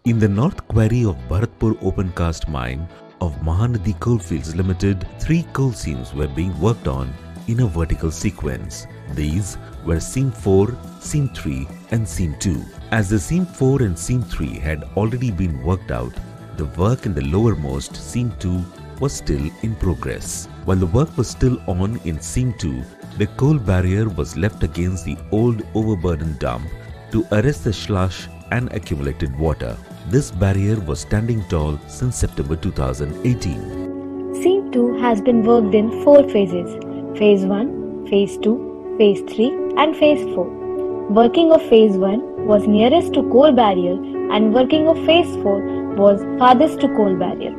In the North Quarry of Bharatpur open cast mine of Mahanadi Coalfields Limited, 3 coal seams were being worked on in a vertical sequence. These were Seam 4, Seam 3 and Seam 2. As the Seam 4 and Seam 3 had already been worked out, the work in the lowermost Seam 2 was still in progress. While the work was still on in Seam 2, the coal barrier was left against the old overburden dump to arrest the slush and accumulated water. This barrier was standing tall since September 2018. Seam 2 has been worked in 4 phases: Phase 1, Phase 2, Phase 3 and Phase 4. Working of Phase 1 was nearest to coal barrier and working of Phase 4 was farthest to coal barrier.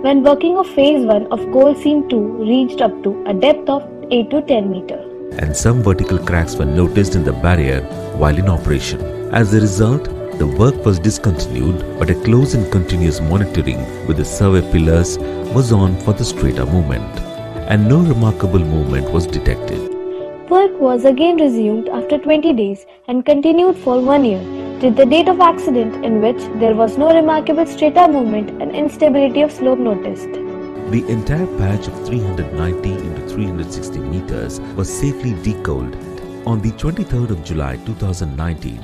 When working of Phase 1 of coal Seam 2 reached up to a depth of 8 to 10 meters. And some vertical cracks were noticed in the barrier while in operation. As a result, the work was discontinued, but a close and continuous monitoring with the survey pillars was on for the straighter movement, and no remarkable movement was detected. Work was again resumed after 20 days and continued for 1 year till the date of accident, in which there was no remarkable strata movement and instability of slope noticed. The entire patch of 390 into 360 meters was safely decoaled. On the 23rd of July 2019,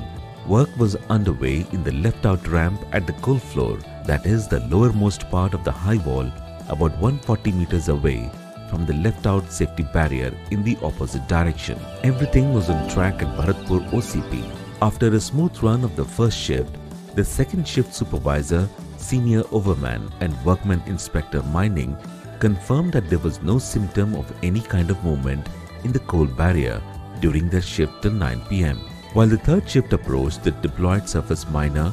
work was underway in the left-out ramp at the coal floor, that is the lowermost part of the high wall, about 140 meters away from the left-out safety barrier in the opposite direction. Everything was on track at Bharatpur OCP. After a smooth run of the first shift, the second shift supervisor, senior overman and workman inspector mining confirmed that there was no symptom of any kind of movement in the coal barrier during their shift till 9 p.m. While the third shift approached, the deployed surface miner,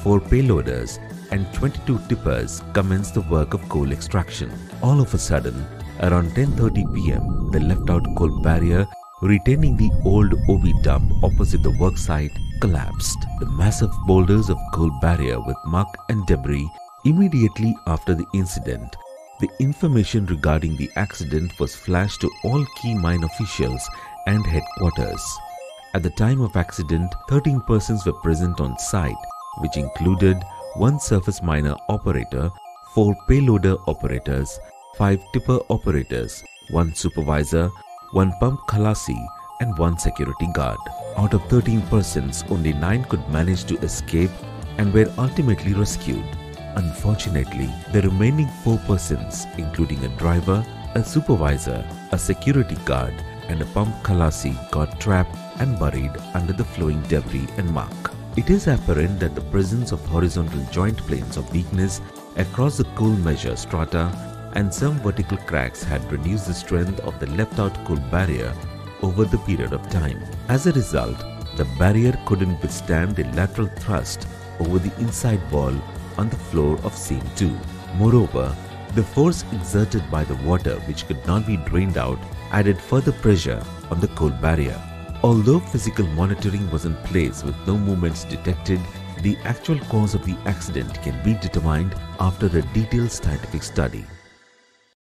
4 payloaders and 22 tippers commenced the work of coal extraction. All of a sudden, around 10:30 p.m, the left-out coal barrier retaining the old OB dump opposite the work site collapsed. The massive boulders of coal barrier with muck and debris. Immediately after the incident, the information regarding the accident was flashed to all key mine officials and headquarters. At the time of accident, 13 persons were present on site, which included 1 surface miner operator, 4 payloader operators, 5 tipper operators, 1 supervisor, 1 pump khalasi and 1 security guard. Out of 13 persons, only 9 could manage to escape and were ultimately rescued. Unfortunately, the remaining 4 persons, including a driver, a supervisor, a security guard and a pump khalasi, got trapped and buried under the flowing debris and muck. It is apparent that the presence of horizontal joint planes of weakness across the coal measure strata and some vertical cracks had reduced the strength of the left-out coal barrier over the period of time. As a result, the barrier couldn't withstand the lateral thrust over the inside wall on the floor of Seam 2. Moreover, the force exerted by the water, which could not be drained out, added further pressure on the coal barrier. Although physical monitoring was in place with no movements detected, the actual cause of the accident can be determined after a detailed scientific study.